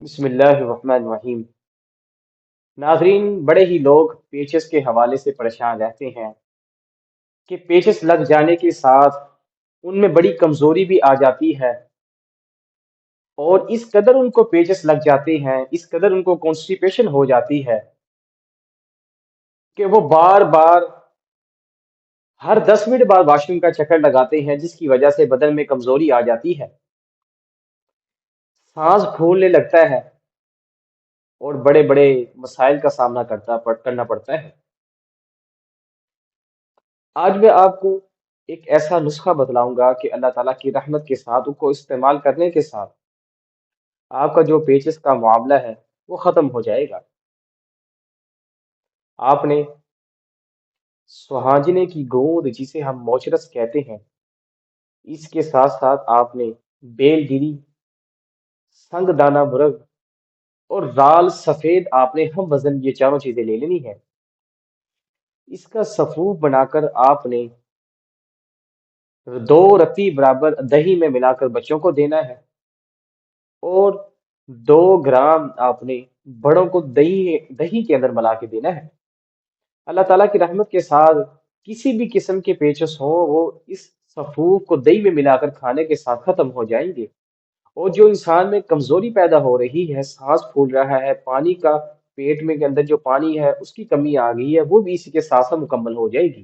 بسم اللہ الرحمن الرحیم۔ ناظرین، بڑے ہی لوگ پیچس کے حوالے سے پریشان رہتے ہیں کہ پیچس لگ جانے کے ساتھ ان میں بڑی کمزوری بھی آ جاتی ہے، اور اس قدر ان کو پیچس لگ جاتے ہیں، اس قدر ان کو کانسٹیپیشن ہو جاتی ہے کہ وہ بار بار ہر 10 منٹ بعد واش روم کا چکر لگاتے ہیں، جس کی وجہ سے بدن میں کمزوری آ جاتی ہے، سانس پھولنے لگتا ہے اور بڑے بڑے مسائل کا سامنا کرنا پڑتا ہے۔ آج میں آپ کو ایک ایسا نسخہ بتلاؤں گا کہ اللہ تعالیٰ کی رحمت کے ساتھ ان کو استعمال کرنے کے ساتھ آپ کا جو پیچس کا معاملہ ہے وہ ختم ہو جائے گا۔ آپ نے سہانجنے کی گوند، جسے ہم موچرس کہتے ہیں، اس کے ساتھ ساتھ آپ نے بیل گری، سنگ دانہ مرغ اور رال سفید، آپ نے ہم وزن یہ چاروں چیزیں لے لینی ہے۔ اس کا سفوف بنا کر آپ نے 2 رتی برابر دہی میں ملا کر بچوں کو دینا ہے، اور 2 گرام آپ نے بڑوں کو دہی دہی کے اندر ملا کے دینا ہے۔ اللہ تعالیٰ کی رحمت کے ساتھ کسی بھی قسم کے پیچس ہوں، وہ اس سفوف کو دہی میں ملا کر کھانے کے ساتھ ختم ہو جائیں گے۔ اور جو انسان میں کمزوری پیدا ہو رہی ہے، سانس پھول رہا ہے، پانی کا پیٹ میں کے اندر جو پانی ہے اس کی کمی آ گئی ہے، وہ بھی اسی کے ساتھ ساتھ مکمل ہو جائے گی۔